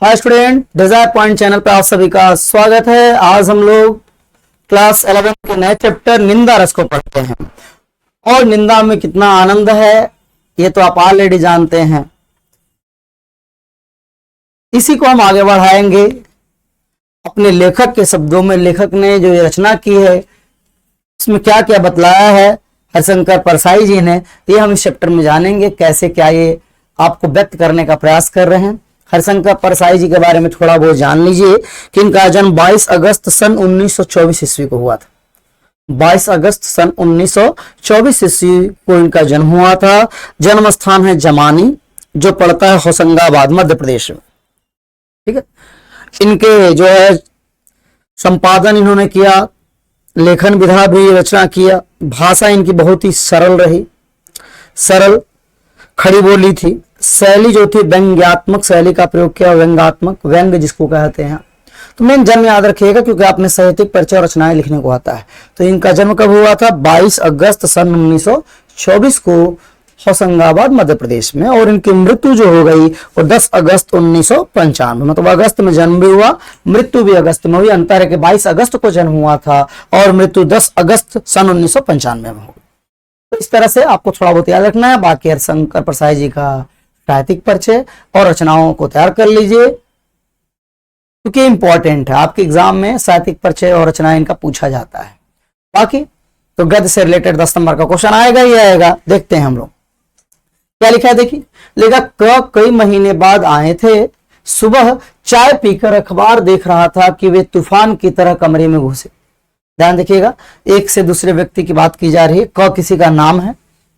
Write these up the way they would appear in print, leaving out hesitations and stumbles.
हाय student, desire point channel पे आप सभी का स्वागत है। आज हम लोग क्लास 11 के नए चैप्टर निंदा रस को पढ़ते हैं और निंदा में कितना आनंद है ये तो आप ऑलरेडी जानते हैं। इसी को हम आगे बढ़ाएंगे अपने लेखक के शब्दों में। लेखक ने जो ये रचना की है इसमें क्या क्या बतलाया है हरिशंकर परसाई जी ने, ये हम इस चैप्टर में जानेंगे। कैसे क्या ये आपको व्यक्त करने का प्रयास कर रहे हैं। हरिशंकर परसाई जी के बारे में थोड़ा बहुत जान लीजिए कि इनका जन्म 22 अगस्त सन 1924 ईस्वी को हुआ था। 22 अगस्त सन 1924 ईस्वी को इनका जन्म हुआ था। जन्म स्थान है जमानी, जो पड़ता है होशंगाबाद, मध्य प्रदेश में। ठीक है। इनके जो है संपादन इन्होंने किया, लेखन विधा भी रचना किया। भाषा इनकी बहुत ही सरल रही, सरल खड़ी बोली थी। शैली जो थी व्यंग्यात्मक शैली का प्रयोग किया, व्यंग्यात्मक, व्यंग जिसको कहते हैं। तो मेन जन्म याद रखिएगा क्योंकि आपने साहित्यिक परिचय और रचनाएं लिखने को आता है। तो इनका जन्म कब हुआ था? 22 अगस्त सन 1924 को होशंगाबाद मध्य प्रदेश में। और इनकी मृत्यु जो हो गई वो 10 अगस्त 1995, मतलब अगस्त में जन्म भी हुआ, मृत्यु भी अगस्त में हुई। अंतर है कि 22 अगस्त को जन्म हुआ था और मृत्यु 10 अगस्त सन 1995 में हो। तो इस तरह से आपको थोड़ा बहुत याद रखना है। बाकी हरिशंकर परसाई जी का साहित्यिक परिचय और रचनाओं को तैयार कर लीजिए क्योंकि इंपॉर्टेंट है। आपके एग्जाम में साहित्यिक परिचय और रचनाएं इनका पूछा जाता है। बाकी तो गद्य से रिलेटेड 10 नंबर का क्वेश्चन आएगा ही आएगा। देखते हैं हम लोग क्या लिखा है। देखिए, लेखक कई महीने बाद आए थे। सुबह चाय पीकर अखबार देख रहा था कि वे तूफान की तरह कमरे में घुसे। ध्यान देखिएगा, एक से दूसरे व्यक्ति की बात की जा रही है। क किसी का नाम है,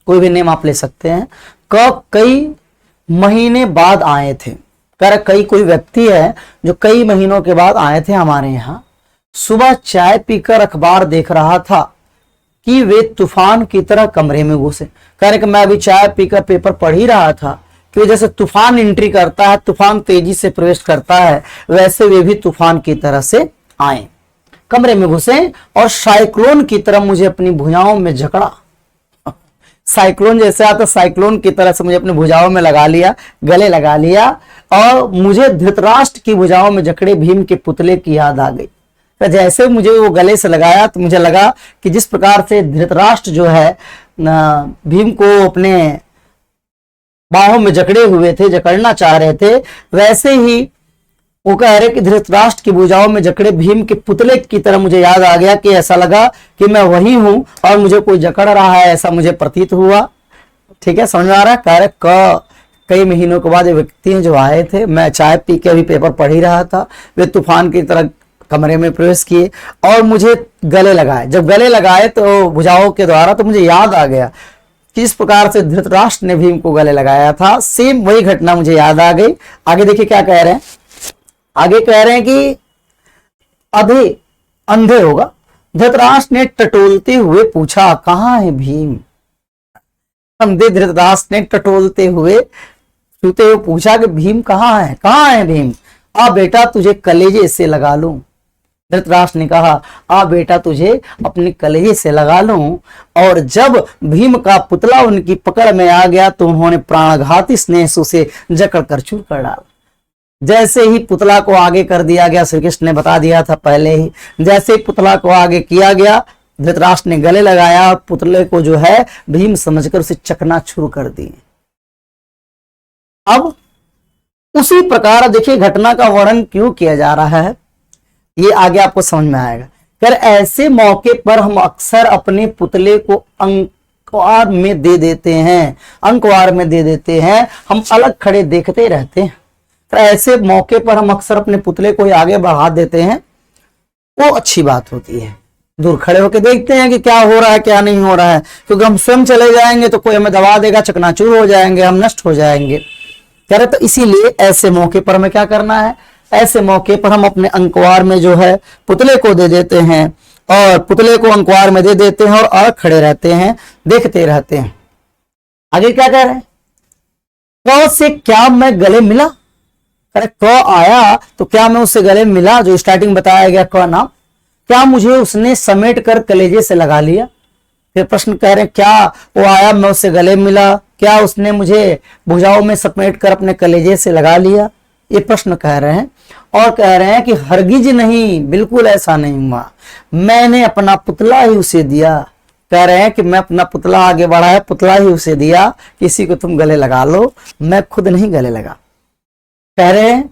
कोई भी नेम आप ले सकते हैं। कई महीने बाद आए थे, कर कई कोई व्यक्ति है जो कई महीनों के बाद आए थे हमारे यहाँ। सुबह चाय पीकर अखबार देख रहा था कि वे तूफान की तरह कमरे में घुसे। कह रहे कि मैं अभी चाय पीकर पेपर पढ़ ही रहा था कि जैसे तूफान एंट्री करता है, तूफान तेजी से प्रवेश करता है, वैसे वे भी तूफान की तरह से आए, कमरे में घुसे और साइक्लोन की तरह मुझे अपनी भुजाओं में जकड़ा। साइक्लोन जैसे आता, साइक्लोन की तरह से मुझे अपनी भुजाओं में लगा लिया, गले लगा लिया और मुझे धृतराष्ट्र की भुजाओं में जकड़े भीम के पुतले की याद आ गई। तो जैसे मुझे वो गले से लगाया तो मुझे लगा कि जिस प्रकार से धृतराष्ट्र जो है भीम को अपने बाहों में जकड़े हुए थे, जकड़ना चाह रहे थे, वैसे ही वो कह रहे कि धृतराष्ट्र की भुजाओं में जकड़े भीम के पुतले की तरह मुझे याद आ गया कि ऐसा लगा कि मैं वही हूं और मुझे कोई जकड़ रहा है, ऐसा मुझे प्रतीत हुआ। ठीक है, समझ में आ रहा है। कह रहे कई महीनों के बाद व्यक्ति जो आए थे, मैं चाय पी के अभी पेपर पढ़ ही रहा था, वे तूफान की तरह कमरे में प्रवेश किए और मुझे गले लगाए। जब गले लगाए तो भुजाओं के द्वारा, तो मुझे याद आ गया किस प्रकार से धृतराष्ट्र ने भीम को गले लगाया था। सेम वही घटना मुझे याद आ गई। आगे देखिए क्या कह रहे हैं। आगे कह रहे हैं कि अंधे होगा। धृतराष्ट्र ने टटोलते हुए पूछा, कहाँ है भीम? अंधे धृतराष्ट्र ने टटोलते हुए छूते हुए पूछा कि भीम कहाँ है, कहाँ है भीम? आ बेटा तुझे कलेजे से लगा लूं। धृतराष्ट्र ने कहा, आ बेटा तुझे अपने कलेजे से लगा लूं। और जब भीम का पुतला उनकी पकड़ में आ गया तो उन्होंने प्राणघाती स्नेह से उसे जकड़ कर चूर कर डाला। जैसे ही पुतला को आगे कर दिया गया, श्री कृष्ण ने बता दिया था पहले ही, जैसे ही पुतला को आगे किया गया, धृतराष्ट्र ने गले लगाया और पुतले को जो है भीम समझकर उसे चकनाचूर कर दिए। अब उसी प्रकार देखिए घटना का वर्णन क्यों किया जा रहा है, ये आगे आपको समझ में आएगा। कर ऐसे मौके पर हम अक्सर अपने पुतले को अंकवार में दे देते हैं, अंकवार में दे देते हैं, हम अलग खड़े देखते रहते हैं। तो ऐसे मौके पर हम अक्सर अपने पुतले को आगे बढ़ा देते हैं, वो अच्छी बात होती है। दूर खड़े होकर देखते हैं कि क्या हो रहा है क्या नहीं हो रहा है, क्योंकि हम स्वयं चले जाएंगे तो कोई हमें दबा देगा, चकनाचूर हो जाएंगे, हम नष्ट हो जाएंगे। कह रहे तो इसीलिए ऐसे मौके पर हमें क्या करना है, ऐसे मौके पर हम अपने अंकवार में जो है पुतले को दे देते हैं और पुतले को अंकवार में दे देते हैं और अलग खड़े रहते हैं, देखते रहते हैं। आगे क्या कह रहे हैं, क से क्या मैं गले मिला? अरे क आया तो क्या मैं उससे गले मिला? जो स्टार्टिंग बताया गया क नाम, क्या मुझे उसने समेट कर कलेजे से लगा लिया? फिर प्रश्न कह रहे हैं, क्या वो आया मैं उससे गले मिला, क्या उसने मुझे भुजाओं में समेट कर अपने कलेजे से लगा लिया? ये प्रश्न कह रहे हैं। और कह रहे हैं कि हरगिज नहीं, बिल्कुल ऐसा नहीं हुआ, मैंने अपना पुतला ही उसे दिया। कह रहे हैं कि मैं अपना पुतला आगे बढ़ाया, पुतला ही उसे दिया, किसी को तुम गले लगा लो, मैं खुद नहीं गले लगा। कह रहे हैं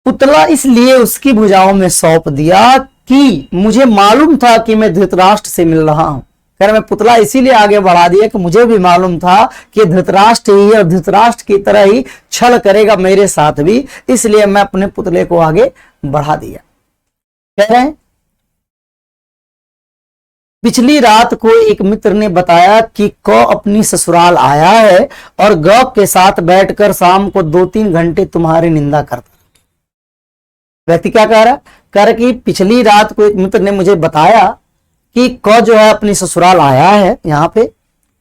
पुतला इसलिए उसकी भुजाओं में सौंप दिया कि मुझे मालूम था कि मैं धृतराष्ट्र से मिल रहा हूं। कह रहे मैं पुतला इसीलिए आगे बढ़ा दिया कि मुझे भी मालूम था कि धृतराष्ट्र ही और धृतराष्ट्र की तरह ही छल करेगा मेरे साथ भी, इसलिए मैं अपने पुतले को आगे बढ़ा दिया। कह रहे हैं पिछली रात को एक मित्र ने बताया कि क अपनी ससुराल आया है और ग के साथ बैठकर शाम को 2-3 घंटे तुम्हारी निंदा करता। व्यक्ति क्या कह रहा है? कह रहा कि पिछली रात को एक मित्र ने मुझे बताया कि क जो है अपनी ससुराल आया है यहाँ पे,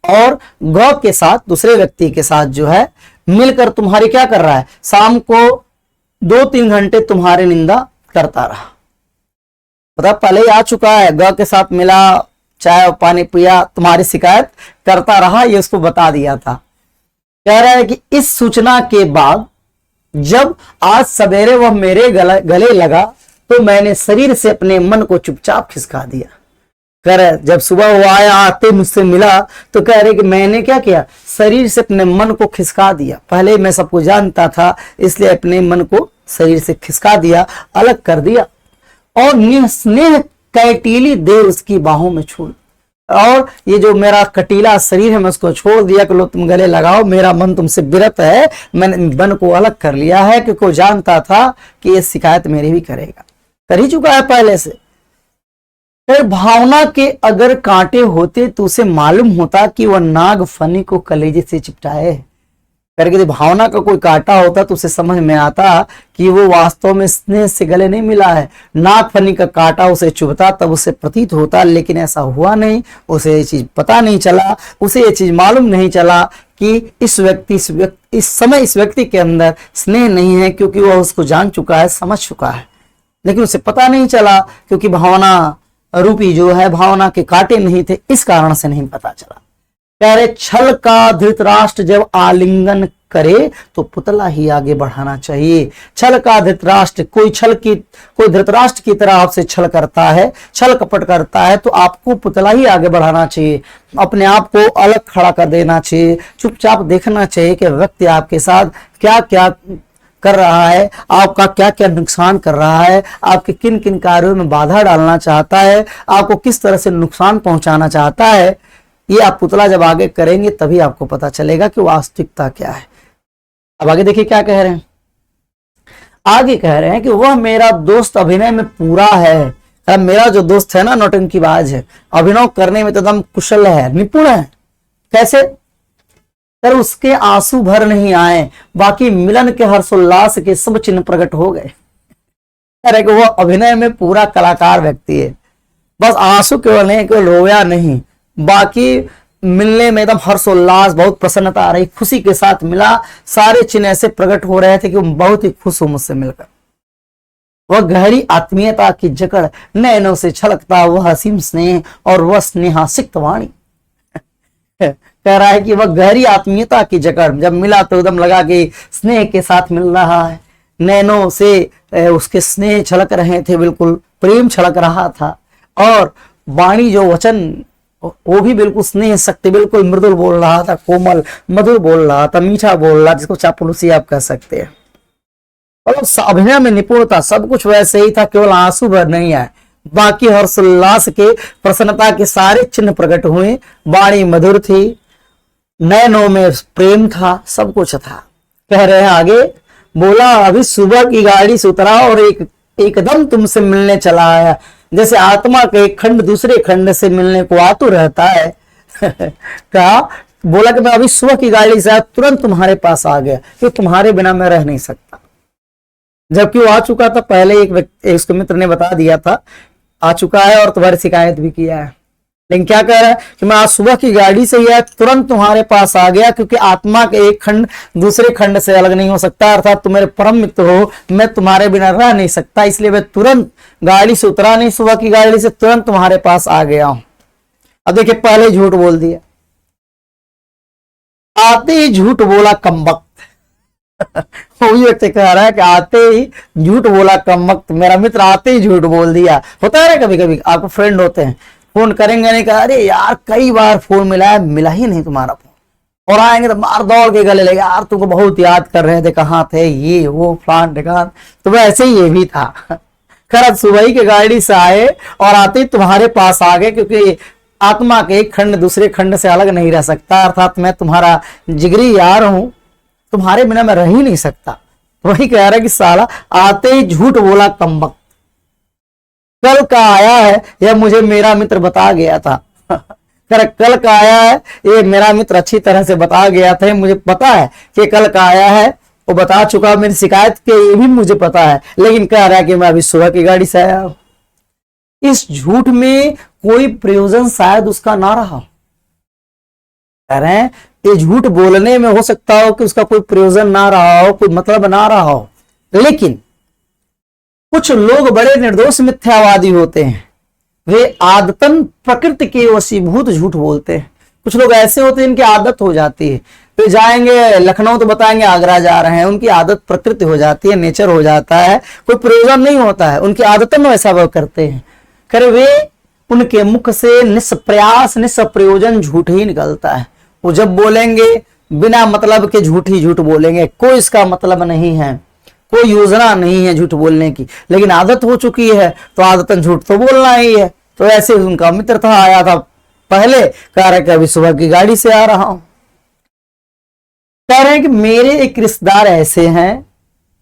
और ग के साथ दूसरे व्यक्ति के साथ जो है मिलकर तुम्हारी क्या कर रहा है, शाम को 2-3 घंटे तुम्हारी निंदा करता रहा। पता पहले ही आ चुका है, ग के साथ मिला, चाय और पानी पिया, तुम्हारी शिकायत करता रहा, ये उसको बता दिया था। कह रहा है कि इस सूचना के बाद जब आज सवेरे वह मेरे गले लगा तो मैंने शरीर से अपने मन को चुपचाप खिसका दिया। कह रहे जब सुबह वो आया, आते मुझसे मिला, तो कह रहे कि मैंने क्या किया, शरीर से अपने मन को खिसका दिया। पहले मैं सबको जानता था, इसलिए अपने मन को शरीर से खिसका दिया, अलग कर दिया, और निस्नेह कैटीली देह उसकी बाहों में छोड़, और ये जो मेरा कटीला शरीर है मैं उसको छोड़ दिया कि लो तुम गले लगाओ, मेरा मन तुमसे विरत है, मैंने मन को अलग कर लिया है, क्योंकि वो जानता था कि ये शिकायत मेरी भी करेगा, कर ही चुका है पहले से। फिर भावना के अगर कांटे होते तो उसे मालूम होता कि वह नाग फनी को कलेजे से चिपटाए। करके भावना का कोई कांटा होता तो उसे समझ में आता कि वो वास्तव में स्नेह से गले नहीं मिला है, नाग फनी का कांटा उसे चुभता, तब उसे प्रतीत होता, लेकिन ऐसा हुआ नहीं, उसे ये चीज पता नहीं चला, उसे ये चीज मालूम नहीं चला कि इस समय इस व्यक्ति के अंदर स्नेह नहीं है, क्योंकि वह उसको जान चुका है, समझ चुका है, लेकिन उसे पता नहीं चला क्योंकि भावना रूपी जो है भावना के कांटे नहीं थे, इस कारण से नहीं पता चला। कह रहे छल का धृतराष्ट्र जब आलिंगन करे तो पुतला ही आगे बढ़ाना चाहिए। छल का धृतराष्ट्र, कोई धृतराष्ट्र की तरह आपसे छल करता है, छल कपट करता है, तो आपको पुतला ही आगे बढ़ाना चाहिए, अपने आप को अलग खड़ा कर देना चाहिए, चुपचाप देखना चाहिए कि व्यक्ति आपके साथ क्या क्या कर रहा है, आपका क्या क्या नुकसान कर रहा है, आपके किन किन कार्यों में बाधा डालना चाहता है, आपको किस तरह से नुकसान पहुंचाना चाहता है। ये आप पुतला जब आगे करेंगे तभी आपको पता चलेगा कि वास्तविकता क्या है। अब आगे देखिए क्या कह रहे हैं, आगे कह रहे हैं कि वह मेरा दोस्त अभिनय में पूरा है। अब मेरा जो दोस्त है ना नौटंकीबाज है, अभिनय करने में तो एकदम कुशल है, निपुण है। कैसे? पर उसके आंसू भर नहीं आए, बाकी मिलन के हर्षोल्लास के सब चिन्ह प्रकट हो गए। अरे वो अभिनय में पूरा कलाकार व्यक्ति है, बस आंसू केवल नहीं, केवल रोया नहीं, बाकी मिलने में एकदम हर्षोल्लास, बहुत प्रसन्नता आ रही, खुशी के साथ मिला, सारे चिन्ह ऐसे प्रकट हो रहे थे कि बहुत ही खुश हूं मुझसे मिलकर। वह गहरी आत्मीयता की जकड़ नैनों से छलकता वह असीम स्नेह और वह स्नेहासिक्त वाणी। कह रहा है कि वह गहरी आत्मीयता की जकड़ जब मिला तो एकदम लगा कि स्नेह के साथ मिल रहा है, नैनों से उसके स्नेह छलक रहे थे, बिल्कुल प्रेम छलक रहा था, और वाणी जो वचन वो भी बिल्कुल स्नेह शक्ति, बिल्कुल मृदुल बोल रहा था, कोमल मधुर बोल रहा था, मीठा बोल रहा, जिसको चापलूसी आप कह सकते हैं। और अभिनय में निपुणता, सब कुछ वैसे ही था, केवल आंसू भर नहीं आए, बाकी हर्षोल्लास के प्रसन्नता के सारे चिन्ह प्रकट हुए, वाणी मधुर थी, नैनों में प्रेम था, सब कुछ था। कह रहे हैं आगे, बोला अभी सुबह की गाड़ी से उतरा और एकदम तुमसे मिलने चला आया, जैसे आत्मा का एक खंड दूसरे खंड से मिलने को आतुर रहता है। कहा, बोला कि मैं अभी सुबह की गाड़ी से तुरंत तुम्हारे पास आ गया, कि तुम्हारे बिना मैं रह नहीं सकता। जबकि वो आ चुका था, पहले एक उसके मित्र ने बता दिया था, आ चुका है और तुम्हारी शिकायत भी किया है, लेकिन क्या कह रहा है कि मैं आज सुबह की गाड़ी से ही तुरंत तुम्हारे पास आ गया, क्योंकि आत्मा के एक खंड दूसरे खंड से अलग नहीं हो सकता, अर्थात तुम मेरे परम मित्र हो, मैं तुम्हारे बिना रह नहीं सकता, इसलिए मैं तुरंत गाड़ी से उतरा नहीं, सुबह की गाड़ी से तुरंत तुम्हारे पास आ गया हूं। अब देखिए पहले झूठ बोल दिया, आते ही झूठ बोला कमबख्त। वो व्यक्ति कह रहा है कि आते ही झूठ बोला कम वक्त, मेरा मित्र आते ही झूठ बोल दिया। होता है ना कभी कभी, आपको फ्रेंड होते हैं, फोन करेंगे नहीं, कहा अरे यार कई बार फोन मिला है, मिला ही नहीं तुम्हारा फोन, और आएंगे तो मार दौड़ के गले लगे, यार तुमको बहुत याद कर रहे थे, कहाँ थे, ये वो फलान ढिकान। तो वैसे ही ये भी था। खैर सुबह ही के गाड़ी से आए और आते ही तुम्हारे पास आ गए, क्योंकि आत्मा के एक खंड दूसरे खंड से अलग नहीं रह सकता, अर्थात मैं तुम्हारा जिगरी यार हूं, तुम्हारे बिना मैं रह ही नहीं सकता। वही कह रहा है कि साला आते ही झूठ बोला कमबख्त, कल का आया है यह मुझे मेरा मित्र बता गया था। कल का आया है ये मेरा मित्र अच्छी तरह से बता गया था, मुझे पता है कि कल का आया है, वो बता चुका, मेरी शिकायत के ये भी मुझे पता है, लेकिन कह रहा है कि मैं अभी सुबह की गाड़ी से आया हूं। इस झूठ में कोई प्रयोजन शायद उसका ना रहा, कह रहे हैं ये झूठ बोलने में हो सकता हो कि उसका कोई प्रयोजन ना रहा हो, कोई मतलब ना रहा हो, लेकिन कुछ लोग बड़े निर्दोष मिथ्यावादी होते हैं, वे आदतन प्रकृति के वशीभूत झूठ बोलते हैं। कुछ लोग ऐसे होते हैं इनकी आदत हो जाती है, वे जाएंगे लखनऊ तो बताएंगे आगरा जा रहे हैं, उनकी आदत प्रकृति हो जाती है, नेचर हो जाता है, कोई प्रयोजन नहीं होता है, उनकी आदतन वैसा वह करते हैं। खैर वे उनके मुख से निष्प्रयास निष्प्रयोजन झूठ ही निकलता है। वो जब बोलेंगे बिना मतलब के झूठ ही झूठ बोलेंगे, कोई इसका मतलब नहीं है, कोई योजना नहीं है झूठ बोलने की, लेकिन आदत हो चुकी है तो आदतन झूठ तो बोलना ही है। तो ऐसे उनका मित्र था, आया था पहले, कह रहे कि अभी सुबह की गाड़ी से आ रहा हूं। कह रहे हैं कि मेरे एक रिश्तेदार ऐसे हैं,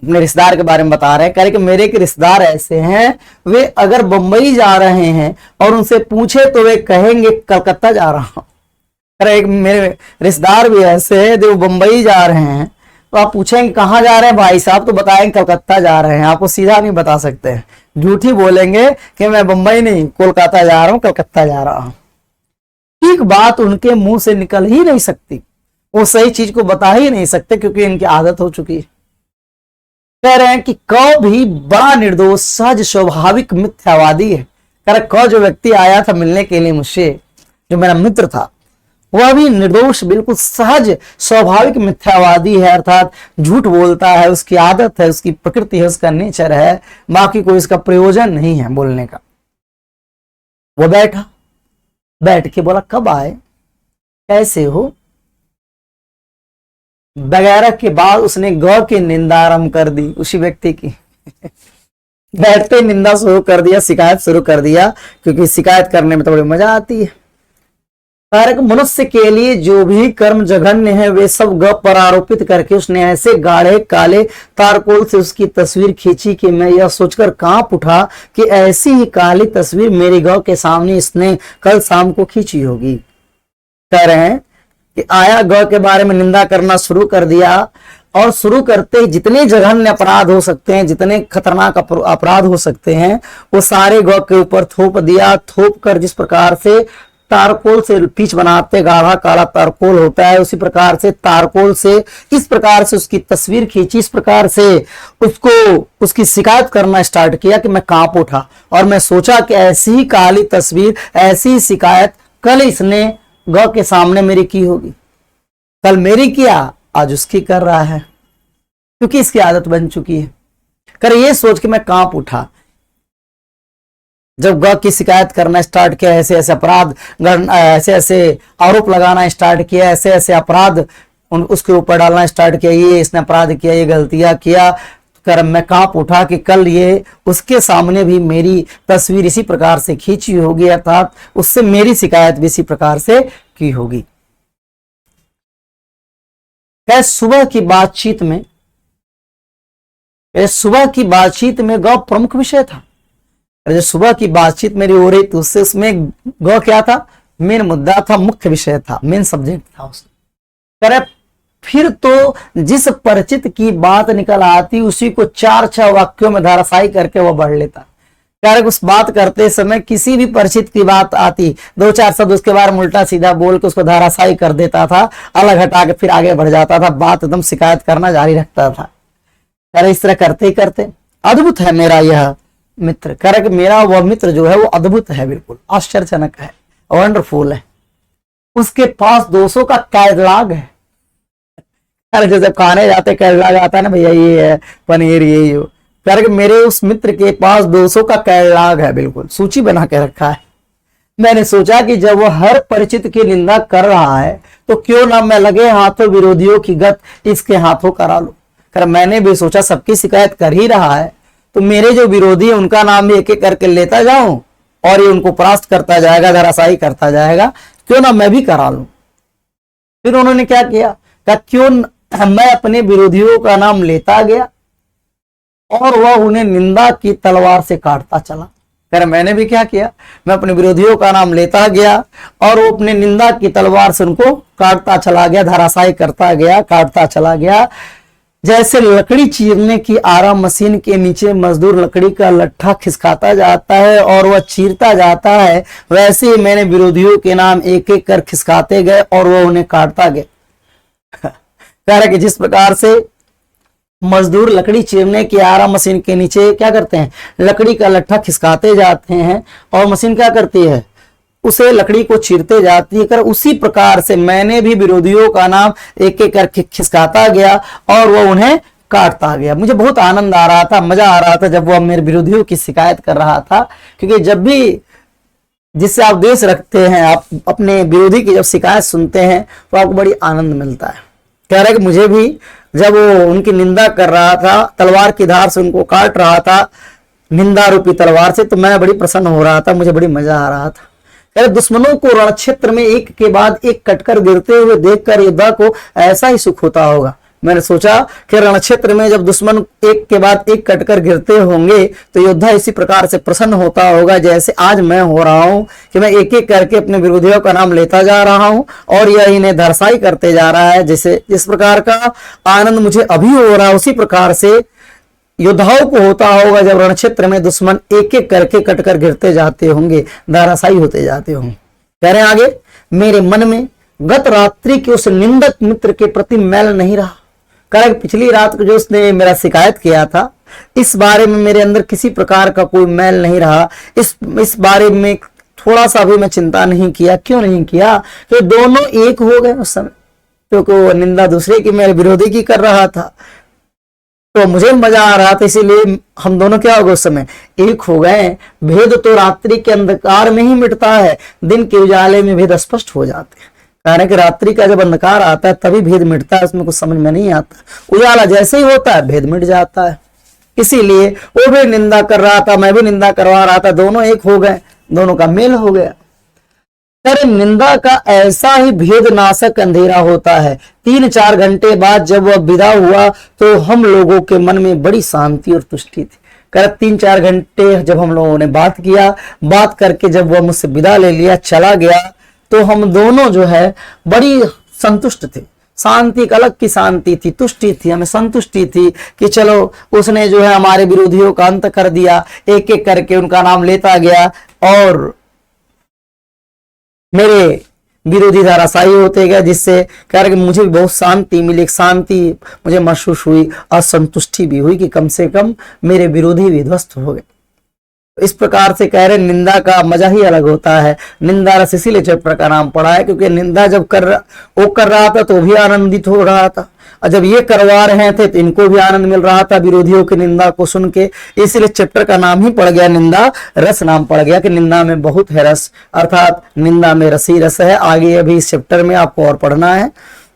अपने रिश्तेदार के बारे में बता रहे हैं, कह रहे कि मेरे एक रिश्तेदार ऐसे हैं, वे अगर बंबई जा रहे हैं और उनसे पूछे तो वे कहेंगे कलकत्ता जा रहा हूं। कह रहे मेरे रिश्तेदार भी ऐसे हैं, जो बंबई जा रहे हैं, तो आप पूछेंगे कहाँ जा रहे हैं भाई साहब, तो बताएंगे कलकत्ता जा रहे हैं, आपको सीधा नहीं बता सकते, झूठ ही बोलेंगे कि मैं बंबई नहीं कोलकाता जा रहा हूं, कलकत्ता जा रहा हूं। ठीक बात उनके मुंह से निकल ही नहीं सकती, वो सही चीज को बता ही नहीं सकते, क्योंकि इनकी आदत हो चुकी है। कह रहे हैं कि क भी बड़ा निर्दोष सहज स्वाभाविक मिथ्यावादी है। कह रहे क जो व्यक्ति आया था मिलने के लिए मुझसे, जो मेरा मित्र था, वह भी निर्दोष बिल्कुल सहज स्वाभाविक मिथ्यावादी है, अर्थात झूठ बोलता है, उसकी आदत है, उसकी प्रकृति है, उसका नेचर है, बाकी कोई इसका प्रयोजन नहीं है बोलने का। वो बैठा, बैठ के बोला कब आए, कैसे हो वगैरह के बाद उसने ग की निंदा आरंभ कर दी उसी व्यक्ति की। बैठते निंदा शुरू कर दिया, शिकायत शुरू कर दिया, क्योंकि शिकायत करने में तो बड़ी मजा आती है। कारक मनुष्य के लिए जो भी कर्म जघन्य है वे सब ग पर आरोपित करके उसने ऐसे गाढ़े काले तारकोल से उसकी तस्वीर खींची कि मैं यह सोचकर कांप उठा कि ऐसी ही काली तस्वीर मेरे ग के सामने इसने कल शाम को खींची होगी। कह रहे हैं कि आया ग के बारे में निंदा करना शुरू कर दिया, और शुरू करते ही जितने जघन्य अपराध हो सकते हैं, जितने खतरनाक अपराध हो सकते हैं, वो सारे ग के ऊपर थोप दिया। थोप कर जिस प्रकार से तारकोल से पीच बनाते, गाढ़ा काला तारकोल होता है, उसी प्रकार से तारकोल से इस प्रकार से उसकी तस्वीर खींची, इस प्रकार से उसको उसकी शिकायत करना स्टार्ट किया कि मैं कांप उठा, और मैं सोचा कि ऐसी ही काली तस्वीर, ऐसी ही शिकायत कल इसने ग के सामने मेरी की होगी। कल मेरी किया, आज उसकी कर रहा है, क्योंकि इसकी आदत बन चुकी है। कर ये सोच के मैं कांप उठा। जब ग की शिकायत करना स्टार्ट किया, ऐसे ऐसे अपराध, ऐसे ऐसे आरोप लगाना स्टार्ट किया, ऐसे ऐसे अपराध उसके ऊपर डालना स्टार्ट किया, ये इसने अपराध किया, ये गलतियां किया, कर मैं कांप उठा कि कल ये उसके सामने भी मेरी तस्वीर इसी प्रकार से खींची होगी, अर्थात उससे मेरी शिकायत भी इसी प्रकार से की होगी। सुबह की बातचीत में ग प्रमुख विषय था। जो सुबह की बातचीत मेरी हो रही थी उससे उसमें ग क्या था, मेन मुद्दा था, मुख्य विषय था, मेन सब्जेक्ट था उसमें। फिर तो जिस परिचित की बात निकल आती उसी को 4-6 वाक्यों में धाराशायी करके वह बढ़ लेता। क्योंकि उस बात करते समय किसी भी परिचित की बात आती, 2-4 शब्द उसके बारे में उल्टा सीधा बोल के उसको धाराशायी कर देता था, अलग हटा के फिर आगे बढ़ जाता था, बात एकदम शिकायत करना जारी रखता था। अरे इस तरह करते ही करते अद्भुत है मेरा यह मित्र। कर मेरा वह मित्र जो है वो अद्भुत है, बिल्कुल आश्चर्यजनक है, वंडरफुल है। उसके पास दोषों का कैटलॉग है। अरे जैसे खाने जाते केरला जाता है ना भैया, ये है पनीर, ये हो करके, मेरे उस मित्र के पास 200 का कैटलॉग है, बिल्कुल सूची बना के रखा है। मैंने सोचा कि जब वो हर परिचित की निंदा कर रहा है तो क्यों ना मैं लगे हाथों विरोधियों की गत इसके हाथों करा लूं। कर मैंने भी सोचा सबकी शिकायत कर ही रहा है तो मेरे जो विरोधी है उनका नाम भी एक एक करके लेता जाऊं और ये उनको परास्त करता जाएगा, धराशायी करता जाएगा, क्यों ना मैं भी करा लूं। फिर उन्होंने क्या किया, कहा क्यों मैं अपने विरोधियों का नाम लेता गया और वह उन्हें निंदा की तलवार से काटता चला। फिर मैंने भी क्या किया, मैं अपने विरोधियों का नाम लेता गया और वो अपने निंदा की तलवार से उनको काटता चला गया, धराशायी करता गया, काटता चला गया। जैसे लकड़ी चीरने की आरा मशीन के नीचे मजदूर लकड़ी का लट्ठा खिसकाता जाता है और वह चीरता जाता है, वैसे ही मैंने विरोधियों के नाम एक एक कर खिसकाते गए और वह उन्हें काटता गया। कह रहे कि जिस प्रकार से मजदूर लकड़ी चीरने की आरा मशीन के नीचे क्या करते हैं, लकड़ी का लट्ठा खिसकाते जाते हैं और मशीन क्या करती है, उसे लकड़ी को चीरते जाती है, कर उसी प्रकार से मैंने भी विरोधियों का नाम एक एक करके खिसकाता गया और वह उन्हें काटता गया। मुझे बहुत आनंद आ रहा था, मजा आ रहा था जब वह मेरे विरोधियों की शिकायत कर रहा था, क्योंकि जब भी जिससे आप द्वेष रखते हैं, आप अपने विरोधी की जब शिकायत सुनते हैं तो आपको बड़ी आनंद मिलता है। कह रहे कि मुझे भी जब वो उनकी निंदा कर रहा था, तलवार की धार से उनको काट रहा था निंदा रूपी तलवार से, तो मैं बड़ी प्रसन्न हो रहा था, मुझे बड़ी मजा आ रहा था। कह रहे दुश्मनों को रण क्षेत्र में एक के बाद एक कटकर गिरते हुए देखकर योद्धा को ऐसा ही सुख होता होगा। मैंने सोचा कि रण क्षेत्र में जब दुश्मन एक के बाद एक कटकर गिरते होंगे तो योद्धा इसी प्रकार से प्रसन्न होता होगा जैसे आज मैं हो रहा हूं कि मैं एक एक करके अपने विरोधियों का नाम लेता जा रहा हूं और यह इन्हें धराशायी करते जा रहा है। जैसे जिस प्रकार का आनंद मुझे अभी हो रहा है उसी प्रकार से योद्धाओं को होता होगा जब रण क्षेत्र में दुश्मन एक एक करके कटकर गिरते जाते होंगे, धराशायी होते जाते होंगे। कह रहे आगे, मेरे मन में गत रात्रि के उस निंदक मित्र के प्रति मैल नहीं रहा। कल पिछली रात को जो उसने मेरा शिकायत किया था, इस बारे में मेरे अंदर किसी प्रकार का कोई मैल नहीं रहा। इस बारे में थोड़ा सा भी मैं चिंता नहीं किया। क्यों नहीं किया, तो दोनों एक हो गए उस समय, क्योंकि वो निंदा दूसरे की, मेरे विरोधी की कर रहा था, तो मुझे मजा आ रहा था, इसीलिए हम दोनों क्या हो गए उस समय, एक हो गए। भेद तो रात्रि के अंधकार में ही मिटता है, दिन के उजाले में भेद स्पष्ट हो जाते हैं। कारण कि रात्रि का जब अंधकार आता है तभी भेद मिटता है, उसमें कुछ समझ में नहीं आता। उजाला जैसे ही होता है भेद मिट जाता है। इसीलिए वो भी निंदा कर रहा था, मैं भी निंदा करवा रहा था, दोनों एक हो गए, दोनों का मेल हो गया। अरे निंदा का ऐसा ही भेद नाशक अंधेरा होता है। 3-4 घंटे बाद जब वह विदा हुआ तो हम लोगों के मन में बड़ी शांति और तुष्टि थी। कर 3-4 घंटे जब हम लोगों ने बात किया, बात करके जब वह मुझसे विदा ले लिया, चला गया, तो हम दोनों जो है बड़ी संतुष्ट थे। शांति, एक अलग की शांति थी, तुष्टि थी, हमें संतुष्टि थी कि चलो उसने जो है हमारे विरोधियों का अंत कर दिया, एक एक करके उनका नाम लेता गया और मेरे विरोधी धराशायी होते गए, जिससे कह रहे कि मुझे भी बहुत शांति मिली, एक शांति मुझे महसूस हुई और संतुष्टि भी हुई कि कम से कम मेरे विरोधी भी ध्वस्त हो गए। इस प्रकार से कह रहे निंदा का मजा ही अलग होता है। निंदा रस इसीलिए चैप्टर का नाम पड़ा है, क्योंकि निंदा जब कर रहा था तो भी आनंदित हो रहा था, और जब ये करवा रहे थे तो इनको भी आनंद मिल रहा था विरोधियों की निंदा को सुन के। इसलिए चैप्टर का नाम ही पड़ गया निंदा रस, नाम पड़ गया कि निंदा में बहुत है रस, अर्थात निंदा में रसी रस है। आगे अभी इस चैप्टर में आपको और पढ़ना है,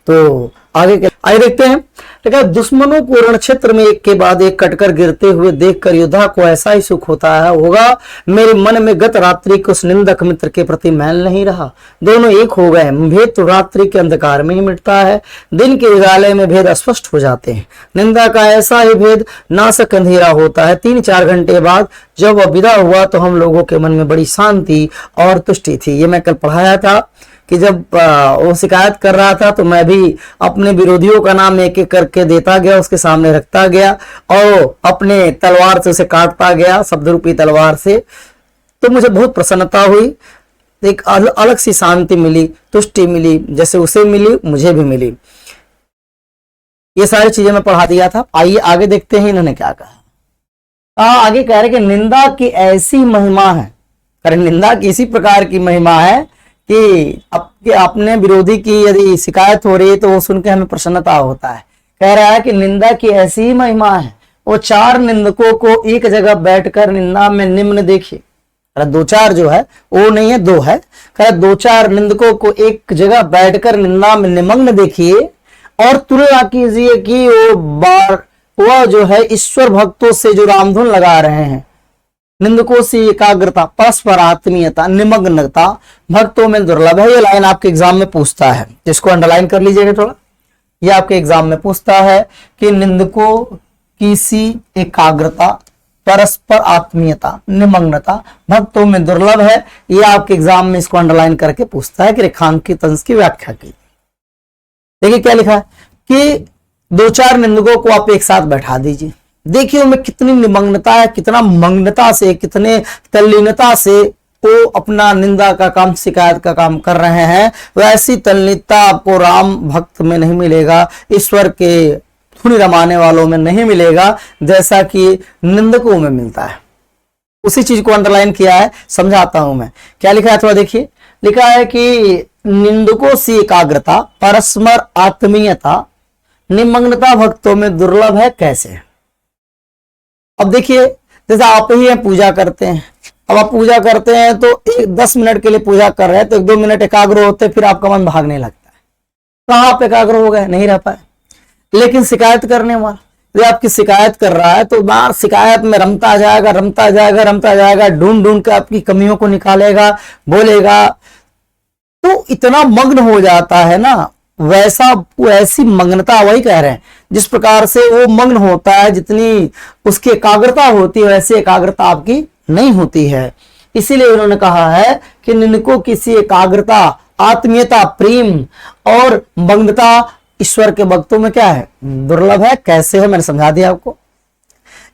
तो आगे देखते हैं। लेकिन दुश्मनों को रण क्षेत्र में एक के बाद एक कटकर गिरते हुए देखकर योद्धा को ऐसा ही सुख होता है होगा। मेरे मन में गत रात्रि के उस निंदक मित्र के प्रति मैल नहीं रहा, दोनों एक हो गए। भेद तो रात्रि के अंधकार में ही मिटता है, दिन के उजाले में भेद स्पष्ट हो जाते हैं। निंदा का ऐसा ही भेद नाशक अंधेरा होता है। 3-4 घंटे बाद जब वह विदा हुआ तो हम लोगों के मन में बड़ी शांति और तुष्टि थी। ये मैं कल पढ़ाया था कि जब वो शिकायत कर रहा था तो मैं भी अपने विरोधियों का नाम एक एक करके देता गया, उसके सामने रखता गया और अपने तलवार से उसे काटता गया, शब्द रूपी तलवार से। तो मुझे बहुत प्रसन्नता हुई, एक अलग सी शांति मिली, तुष्टि मिली, जैसे उसे मिली मुझे भी मिली। ये सारी चीजें मैं पढ़ा दिया था। आइए आगे देखते हैं इन्होंने क्या कहा। आगे कह रहे कि निंदा की ऐसी महिमा है, निंदा की इसी प्रकार की महिमा है कि अपने विरोधी की यदि शिकायत हो रही है तो वो सुन के हमें प्रसन्नता होता है। कह रहा है कि निंदा की ऐसी ही महिमा है, वो 4 निंदकों को एक जगह बैठकर निंदा में निम्न देखिए। 2-4 जो है वो नहीं है, 2 है। कह 2-4 निंदकों को एक जगह बैठकर निंदा में निमग्न देखिए और तुलना कीजिए कि वह जो है ईश्वर भक्तों से जो रामधुन लगा रहे हैं। निंदकों से एकाग्रता, परस्पर आत्मीयता, निमग्नता भक्तों में दुर्लभ है। ये लाइन आपके एग्जाम में पूछता है, जिसको अंडरलाइन कर लीजिएगा थोड़ा। ये आपके एग्जाम में पूछता है कि निंदकों की सी एकाग्रता, परस्पर आत्मीयता, निमग्नता भक्तों में दुर्लभ है। ये आपके एग्जाम में इसको अंडरलाइन करके पूछता है कि रेखांकित अंश की व्याख्या की। देखिए क्या लिखा है कि 2-4 निंदकों को आप एक साथ बैठा दीजिए, देखिए उनमें कितनी निमग्नता है, कितना मग्नता से, कितने तल्लीनता से वो अपना निंदा का काम, शिकायत का काम कर रहे हैं। वैसी तल्लीनता आपको राम भक्त में नहीं मिलेगा, ईश्वर के धुन रमाने वालों में नहीं मिलेगा, जैसा कि निंदकों में मिलता है। उसी चीज को अंडरलाइन किया है, समझाता हूं मैं। क्या लिखा है थोड़ा देखिए। लिखा है कि निंदकों से एकाग्रता, परस्पर आत्मीयता, निमग्नता भक्तों में दुर्लभ है। कैसे? अब देखिए, जैसे आप ही हैं, पूजा करते हैं। अब आप पूजा करते हैं तो 10 मिनट के लिए पूजा कर रहे हैं, तो 1-2 मिनट एकाग्र होते, फिर आपका मन भागने लगता है। कहाँ आप एकाग्र हो गए, नहीं रह पाए। लेकिन शिकायत करने वाला यदि आपकी शिकायत कर रहा है तो बार शिकायत में रमता जाएगा, रमता जाएगा, रमता जाएगा, ढूंढ ढूंढ के आपकी कमियों को निकालेगा, बोलेगा, तो इतना मग्न हो जाता है ना। वैसी मग्नता, वही कह रहे हैं, जिस प्रकार से वो मग्न होता है, जितनी उसकी एकाग्रता होती है, वैसी एकाग्रता आपकी नहीं होती है। इसीलिए उन्होंने कहा है कि निंदकों किसी एकाग्रता, आत्मीयता, प्रेम और मग्नता ईश्वर के भक्तों में क्या है, दुर्लभ है। कैसे है, मैंने समझा दिया आपको।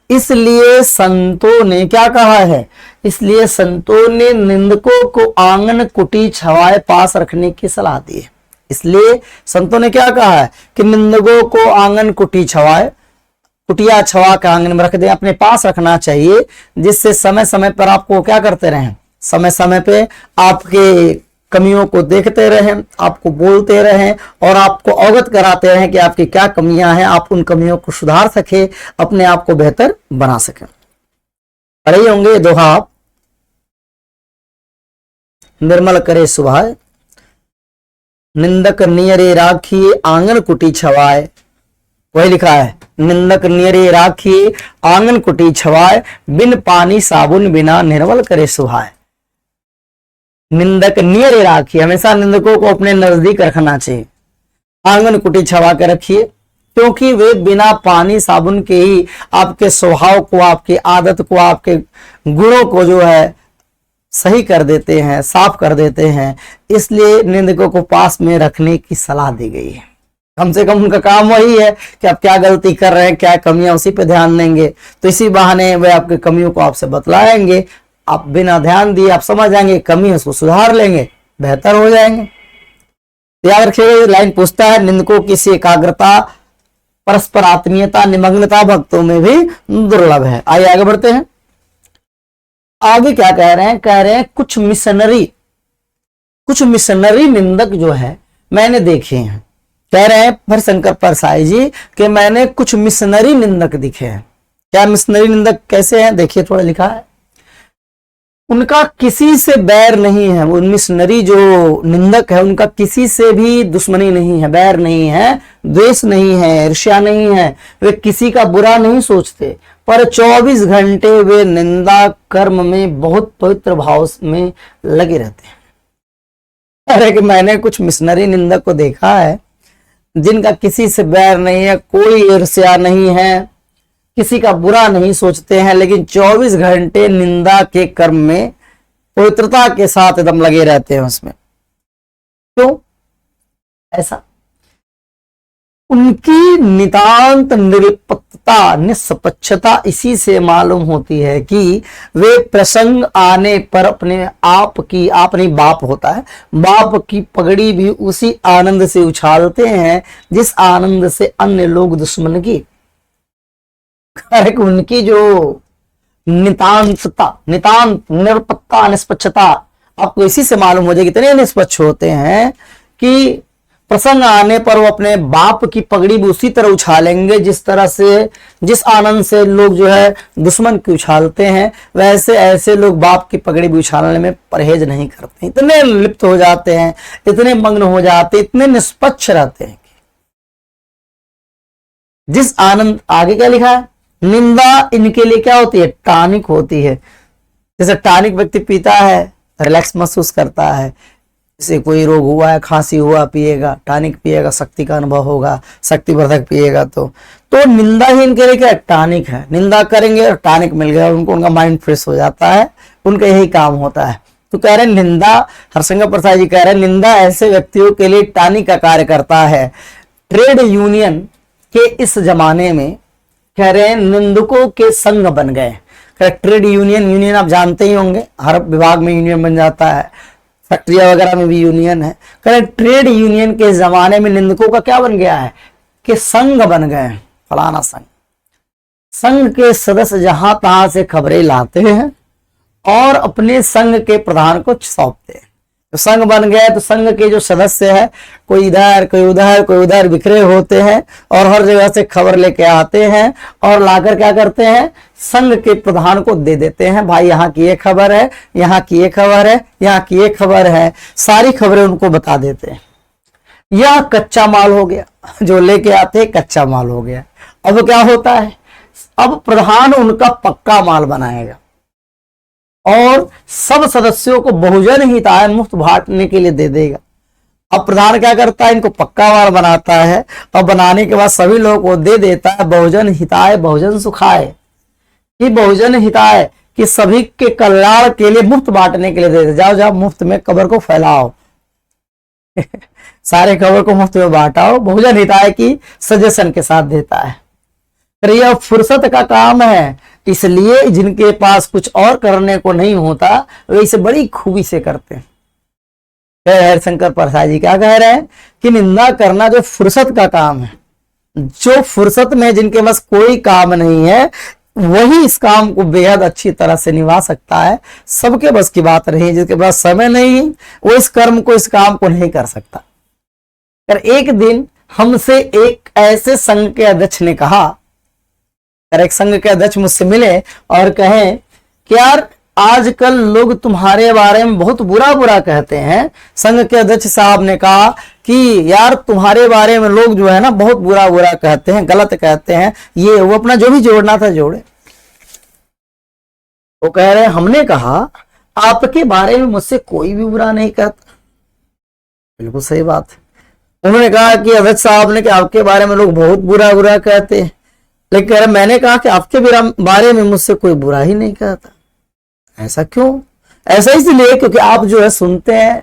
इसलिए संतों ने क्या कहा है, इसलिए संतों ने निंदकों को आंगन कुटी छवाए पास रखने की सलाह दी है। इसलिए संतों ने क्या कहा है कि निंदकों को आंगन कुटी छवाए, कुटिया छवा के आंगन में रख दें, अपने पास रखना चाहिए, जिससे समय समय पर आपको क्या करते रहें, समय समय पे आपके कमियों को देखते रहें, आपको बोलते रहें और आपको अवगत कराते रहें कि आपकी क्या कमियां हैं, आप उन कमियों को सुधार सके, अपने आप को बेहतर बना सके। पढ़े होंगे दोहा आप, निर्मल करे सुभाए, निंदक नियरे राखिए आंगन कुटी छवाए। वही लिखा है, निंदक नियरे राखिए आंगन कुटी छवाए, बिन पानी साबुन बिना निर्मल करे सुभाए। निंदक नियरे राखिए, हमेशा निंदकों को अपने नजदीक रखना चाहिए, आंगन कुटी छवा के रखिए, क्योंकि वे बिना पानी साबुन के ही आपके स्वभाव को, आपकी आदत को, आपके गुणों को जो है सही कर देते हैं, साफ कर देते हैं। इसलिए निंदकों को पास में रखने की सलाह दी गई है। कम से कम उनका काम वही है कि आप क्या गलती कर रहे हैं, क्या कमियां, उसी पे ध्यान देंगे, तो इसी बहाने वे आपकी कमियों को आपसे बतलाएंगे। आप बिना ध्यान दिए आप समझ जाएंगे कमी, उसको सुधार लेंगे, बेहतर हो जाएंगे। याद रखिएगा, लाइन पूछता है निंदकों की सी एकाग्रता, परस्पर आत्मीयता, निमग्नता भक्तों में भी दुर्लभ है। आइए आगे बढ़ते हैं। आगे क्या कह रहे हैं, कह रहे हैं कुछ मिशनरी निंदक जो है मैंने देखे हैं। कह रहे हैं हरिशंकर परसाई जी कि मैंने कुछ मिशनरी निंदक दिखे हैं। क्या मिशनरी निंदक कैसे हैं, देखिए थोड़ा लिखा है। उनका किसी से बैर नहीं है, वो मिशनरी जो निंदक है उनका किसी से भी दुश्मनी नहीं है, बैर नहीं है, द्वेष नहीं है, ईर्ष्या नहीं है, वे किसी का बुरा नहीं सोचते, पर 24 घंटे वे निंदा कर्म में बहुत पवित्र भाव में लगे रहते हैं। अरे कि मैंने कुछ मिशनरी निंदक को देखा है जिनका किसी से बैर नहीं है, कोई ईर्ष्या नहीं है, किसी का बुरा नहीं सोचते हैं, लेकिन 24 घंटे निंदा के कर्म में पवित्रता के साथ एकदम लगे रहते हैं उसमें। क्यों ऐसा? उनकी नितांत निरपक्षता, निष्पक्षता इसी से मालूम होती है कि वे प्रसंग आने पर अपने आप की, आप नहीं बाप होता है, बाप की पगड़ी भी उसी आनंद से उछालते हैं जिस आनंद से अन्य लोग दुश्मन की। उनकी जो नितांत निरपक्षता, निष्पक्षता आपको इसी से मालूम हो जाएगा इतने निष्पक्ष होते हैं कि प्रसंग आने पर वो अपने बाप की पगड़ी भी उसी तरह उछालेंगे जिस तरह से, जिस आनंद से लोग जो है दुश्मन की उछालते हैं, वैसे ऐसे लोग बाप की पगड़ी भी उछालने में परहेज नहीं करते, इतने लिप्त हो जाते हैं, इतने मग्न हो जाते हैं, इतने निष्पक्ष रहते हैं। जिस आनंद, आगे क्या लिखा है, निंदा इनके लिए क्या होती है, टॉनिक होती है। जैसे टॉनिक व्यक्ति पीता है, रिलैक्स महसूस करता है, जैसे कोई रोग हुआ है, खांसी हुआ, पिएगा टॉनिक, पिएगा शक्ति का अनुभव होगा, शक्तिवर्धक पिएगा। तो निंदा ही इनके लिए क्या टॉनिक है, निंदा करेंगे और टॉनिक मिल गया उनको, उनका माइंड फ्रेश हो जाता है, उनका यही काम होता है। तो कह रहे निंदा, हरशंकर प्रसाद जी कह रहे हैं निंदा ऐसे व्यक्तियों के लिए टॉनिक का कार्य करता है। ट्रेड यूनियन के इस जमाने में कह रहे हैं निंदकों के संग बन गए। ट्रेड यूनियन आप जानते ही होंगे, हर विभाग में यूनियन बन जाता है, फैक्ट्रिया वगैरह में भी यूनियन है। कह ट्रेड यूनियन के जमाने में निंदकों का क्या बन गया है कि संघ बन गए, फलाना संघ। संघ के सदस्य जहां तहां से खबरें लाते हैं और अपने संघ के प्रधान को सौंपते हैं। तो संघ बन गया तो संघ के जो सदस्य है, कोई इधर कोई उधर कोई उधर बिखरे होते हैं और हर जगह से खबर लेके आते हैं और लाकर क्या करते हैं, संघ के प्रधान को दे देते हैं, भाई यहाँ की ये खबर है, यहाँ की ये खबर है, यहाँ की ये खबर है, सारी खबरें उनको बता देते हैं। यह कच्चा माल हो गया, जो लेके आते हैं कच्चा माल हो गया। अब क्या होता है, अब प्रधान उनका पक्का माल बनाएगा और सब सदस्यों को बहुजन हिताय मुफ्त बांटने के लिए दे देगा। अब प्रधान क्या करता है, इनको पक्का माल बनाता है और बनाने के बाद सभी लोगों को दे देता है, बहुजन हिताय बहुजन सुखाय। ये बहुजन हिताय कि सभी के कल्याण के लिए मुफ्त बांटने के लिए दे दे, जाओ जाओ मुफ्त में खबर को फैलाओ सारे खबर को मुफ्त में बांटाओ। बहुजन हिताय की सजेशन के साथ देता है। यह फुर्सत का काम है, इसलिए जिनके पास कुछ और करने को नहीं होता वे इसे बड़ी खूबी से करते हैं। हरिशंकर प्रसाद जी क्या कह रहे हैं कि निंदा करना जो फुर्सत का काम है, जो फुर्सत में जिनके पास कोई काम नहीं है वही इस काम को बेहद अच्छी तरह से निभा सकता है। सबके बस की बात नहीं, जिसके पास समय नहीं वो इस कर्म को, इस काम को नहीं कर सकता। पर एक दिन हमसे एक ऐसे संघ के अध्यक्ष ने कहा, एक संघ के अध्यक्ष मुझसे मिले और कहे कि यार आजकल लोग तुम्हारे बारे में बहुत बुरा बुरा कहते हैं। संघ के अध्यक्ष साहब ने कहा कि यार तुम्हारे बारे में लोग जो है ना बहुत बुरा बुरा कहते हैं, गलत कहते हैं, ये वो अपना जो भी जोड़ना था जोड़े। वो कह रहे हमने कहा आपके बारे में मुझसे कोई भी बुरा नहीं कहता। बिल्कुल सही बात है। उन्होंने कहा कि अध्यक्ष साहब ने कि आपके बारे में लोग बहुत बुरा बुरा कहते हैं, लेकिन मैंने कहा कि आपके बारे में मुझसे कोई बुरा ही नहीं कहता। ऐसा क्यों? ऐसा इसलिए क्योंकि आप जो है सुनते हैं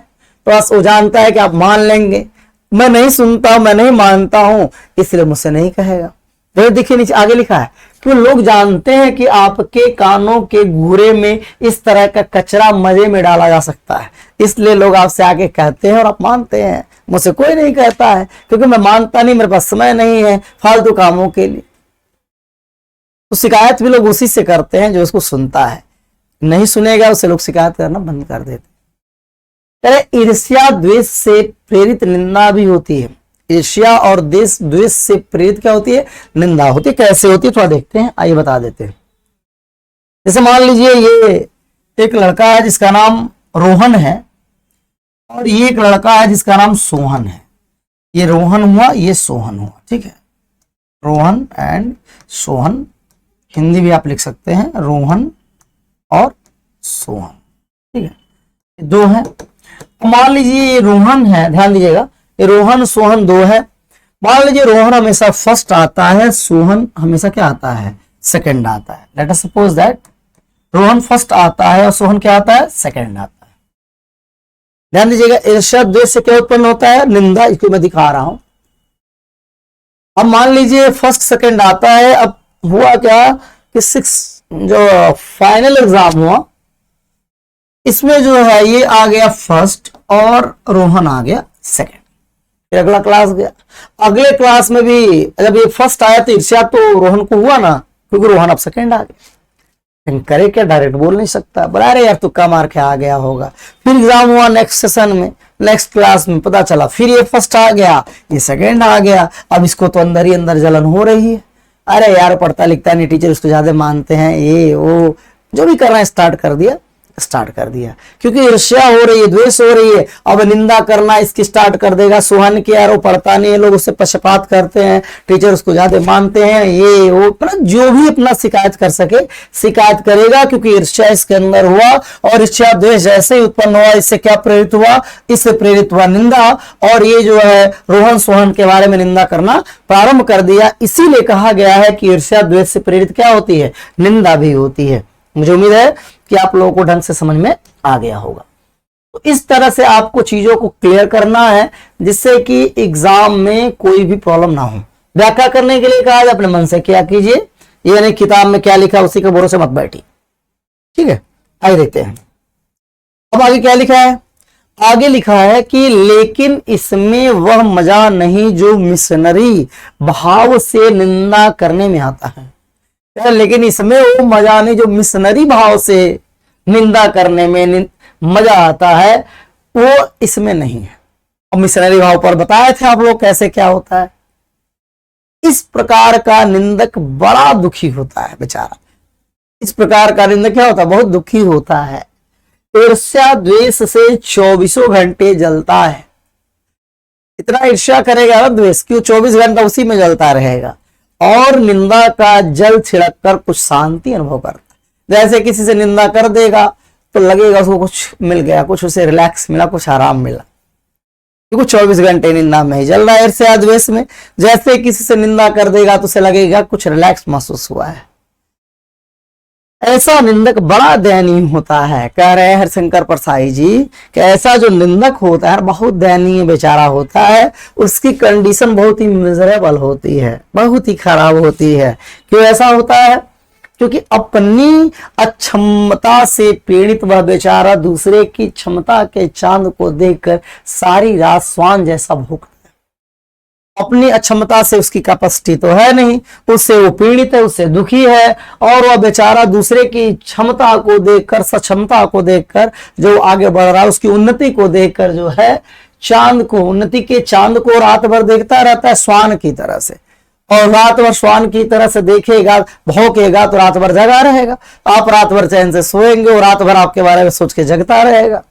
तो बस वो जानता है कि आप मान लेंगे, मैं नहीं सुनता हूं, मैं नहीं मानता हूं, इसलिए मुझसे नहीं कहेगा। तो देखिए नीचे आगे लिखा है कि लोग जानते हैं कि आपके कानों के घूरे में इस तरह का कचरा मजे में डाला जा सकता है, इसलिए लोग आपसे आके कहते हैं और आप मानते हैं। मुझसे कोई नहीं कहता है क्योंकि मैं मानता नहीं, मेरे पास समय नहीं है फालतू कामों के लिए। तो शिकायत भी लोग उसी से करते हैं जो उसको सुनता है, नहीं सुनेगा उसे लोग शिकायत करना बंद कर देते। ईर्ष्या द्वेष से प्रेरित निंदा भी होती है। ईर्ष्या और द्वेष से प्रेरित क्या होती है? निंदा होती है। कैसे होती है थोड़ा देखते हैं, आइए बता देते हैं। जैसे मान लीजिए ये एक लड़का है जिसका नाम रोहन है और ये एक लड़का है जिसका नाम सोहन है। ये रोहन हुआ, ये सोहन हुआ, ठीक है। रोहन एंड सोहन, हिंदी भी आप लिख सकते हैं, रोहन और सोहन, ठीक है। दो है। मान लीजिए ये रोहन है, ध्यान दीजिएगा, ये रोहन सोहन दो है। मान लीजिए रोहन हमेशा फर्स्ट आता है, सोहन हमेशा क्या आता है? सेकंड आता है। Let us suppose that Rohan first आता है और सोहन क्या आता है? सेकंड आता है। ध्यान दीजिएगा, ईर्ष्या द्वेष से क्या उत्पन्न होता है? निंदा। इसको मैं दिखा रहा हूं। अब मान लीजिए फर्स्ट सेकंड आता है। अब हुआ क्या कि जो फाइनल एग्जाम हुआ इसमें जो है ये आ गया फर्स्ट और रोहन आ गया सेकंड। फिर अगला क्लास गया, अगले क्लास में भी जब ये फर्स्ट आया तो ईर्ष्या तो रोहन को हुआ ना, क्योंकि रोहन अब सेकंड आ गया। लेकिन करे क्या, डायरेक्ट बोल नहीं सकता, बोला अरे यार तुक्का मार के आ गया होगा। फिर एग्जाम हुआ नेक्स्ट सेशन में, नेक्स्ट क्लास में, पता चला फिर ये फर्स्ट आ गया, ये सेकंड आ गया। अब इसको तो अंदर ही अंदर जलन हो रही है, अरे यार पढ़ता लिखता नहीं, टीचर उसको ज्यादा मानते हैं, ये वो जो भी करना है स्टार्ट कर दिया, क्योंकि ईर्ष्या हो रही है, द्वेष हो रही है। अब निंदा करना इसकी स्टार्ट कर देगा, सोहन की यार वो पढ़ता नहीं है, लोग उससे पक्षपात करते हैं, टीचर उसको ज्यादा मानते हैं, ये वो, मतलब जो भी अपना शिकायत कर सके शिकायत करेगा, क्योंकि ईर्ष्या इसके अंदर हुआ। और ईर्ष्या द्वेष जैसे ही उत्पन्न हुआ, इससे क्या प्रेरित हुआ, इससे प्रेरित हुआ निंदा। और ये जो है रोहन सोहन के बारे में निंदा करना प्रारंभ कर दिया। इसीलिए कहा गया है कि ईर्ष्या द्वेष से प्रेरित क्या होती है, निंदा भी होती है। मुझे उम्मीद है कि आप लोगों को ढंग से समझ में आ गया होगा। तो इस तरह से आपको चीजों को क्लियर करना है, जिससे कि एग्जाम में कोई भी प्रॉब्लम ना हो। व्याख्या करने के लिए कहा है, अपने मन से क्या कीजिए, ये नहीं किताब में क्या लिखा उसी के भरोसे मत बैठिए, ठीक है। आइए देखते हैं अब आगे क्या लिखा है। आगे लिखा है कि लेकिन इसमें वह मजा नहीं जो मिशनरी भाव से निंदा करने में आता है। लेकिन इसमें वो मजा नहीं जो मिशनरी भाव से निंदा करने में मजा आता है, वो इसमें नहीं है। और मिशनरी भाव पर बताए थे आप लोग कैसे क्या होता है। इस प्रकार का निंदक बड़ा दुखी होता है बेचारा। इस प्रकार का निंदक क्या होता है, बहुत दुखी होता है। ईर्ष्या द्वेष से 24 घंटे जलता है। इतना ईर्ष्या करेगा ना द्वेष कि 24 घंटा उसी में जलता रहेगा, और निंदा का जल छिड़क कर कुछ शांति अनुभव करता है। जैसे किसी से निंदा कर देगा तो लगेगा उसको कुछ मिल गया, कुछ उसे रिलैक्स मिला, कुछ आराम मिला, क्योंकि 24 घंटे निंदा में ही जल रहा है ईर्ष्या द्वेष में। जैसे किसी से निंदा कर देगा तो उसे लगेगा कुछ रिलैक्स महसूस हुआ है। ऐसा निंदक बड़ा दयनीय होता है। कह रहे हैं हरिशंकर परसाई जी कि ऐसा जो निंदक होता है बहुत दयनीय बेचारा होता है। उसकी कंडीशन बहुत ही मिजरेबल होती है, बहुत ही खराब होती है। क्यों ऐसा होता है, क्योंकि अपनी अक्षमता से पीड़ित वह बेचारा दूसरे की क्षमता के चांद को देखकर सारी रात स्वान जैसा भूखता है। अपनी अक्षमता से उसकी कैपेसिटी तो है नहीं, उससे वो पीड़ित है, उससे दुखी है। और वह बेचारा दूसरे की क्षमता को देखकर, सक्षमता को देखकर जो आगे बढ़ रहा है, उसकी उन्नति को देखकर जो है चांद को, उन्नति के चांद को रात भर देखता रहता है स्वान की तरह से। और रात भर स्वान की तरह से देखेगा, भौंकेगा तो रात भर जगा रहेगा। आप रात भर चैन से सोएंगे और रात भर आपके बारे में सोच के जगता रहेगा।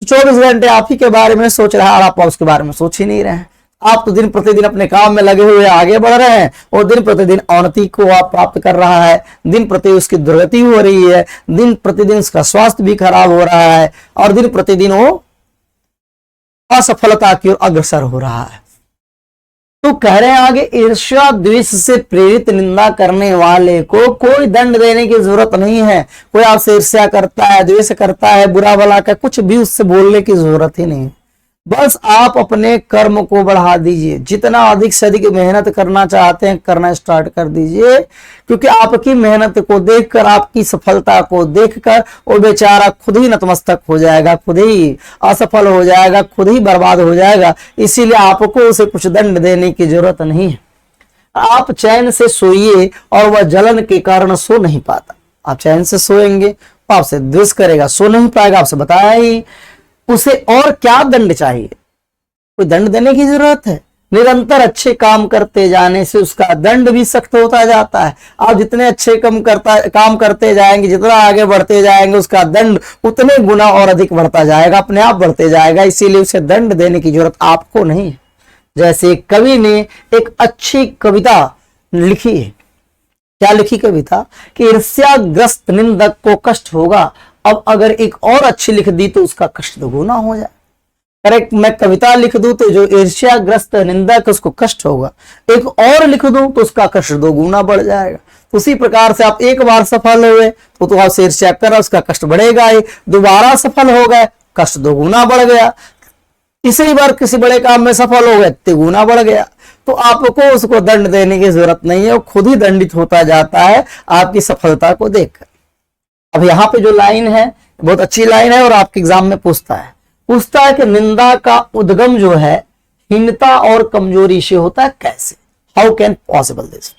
24 घंटे आप ही के बारे में सोच रहा है और आप उसके बारे में सोच ही नहीं रहे हैं। आप तो दिन प्रतिदिन अपने काम में लगे हुए आगे बढ़ रहे हैं, और दिन प्रतिदिन अवनति को आप प्राप्त कर रहा है, दिन प्रतिदिन उसकी दुर्गति हो रही है, दिन प्रतिदिन उसका स्वास्थ्य भी खराब हो रहा है, और दिन प्रतिदिन वो असफलता की ओर अग्रसर हो रहा है। तो कह रहे हैं आगे, ईर्ष्या द्वेष से प्रेरित निंदा करने वाले को कोई दंड देने की जरूरत नहीं है। कोई आपसे ईर्ष्या करता है, द्वेष करता है, बुरा भला का कुछ भी उससे बोलने की जरूरत ही नहीं। बस आप अपने कर्म को बढ़ा दीजिए, जितना अधिक से अधिक मेहनत करना चाहते हैं करना स्टार्ट कर दीजिए, क्योंकि आपकी मेहनत को देखकर, आपकी सफलता को देखकर वो बेचारा खुद ही नतमस्तक हो जाएगा, खुद ही असफल हो जाएगा, खुद ही बर्बाद हो जाएगा। इसीलिए आपको उसे कुछ दंड देने की जरूरत नहीं है। आप चैन से सोइए, और वह जलन के कारण सो नहीं पाता। आप चैन से सोएंगे, आपसे द्वेष करेगा, सो नहीं पाएगा, आपसे बताया ही। उसे और क्या दंड चाहिए, कोई दंड देने की जरूरत है। निरंतर अच्छे काम करते जाने से उसका दंड भी सख्त होता जाता है। आप जितने अच्छे काम करते जाएंगे, जितना आगे बढ़ते जाएंगे, उसका दंड उतने गुना और अधिक बढ़ता जाएगा, अपने आप बढ़ते जाएगा। इसीलिए उसे दंड देने की जरूरत आपको नहीं है। जैसे एक कवि ने एक अच्छी कविता लिखी है। क्या लिखी कविता, कि ईर्ष्याग्रस्त निंदक को कष्ट होगा, अब अगर एक और अच्छी लिख दी तो उसका कष्ट दोगुना हो जाए। करेक्ट, मैं कविता लिख दूं तो जो ईर्ष्याग्रस्त निंदक उसको कष्ट होगा, एक और लिख दूं तो उसका कष्ट दोगुना बढ़ जाएगा। तो उसी प्रकार से आप एक बार सफल हुए तो आपसे ईर्ष्या कर रहा, उसका कष्ट बढ़ेगा ही। दोबारा सफल हो गए, कष्ट दोगुना बढ़ गया। तीसरी बार किसी बड़े काम में सफल हो गए, तिगुना बढ़ गया। तो आपको उसको दंड देने की जरूरत नहीं है, वो खुद ही दंडित होता जाता है आपकी सफलता को देखकर। अब यहाँ पे जो लाइन है बहुत अच्छी लाइन है, और आपके एग्जाम में पूछता है कि निंदा का उद्गम जो है हीनता और कमजोरी से होता है कैसे, हाउ कैन पॉसिबल दिस।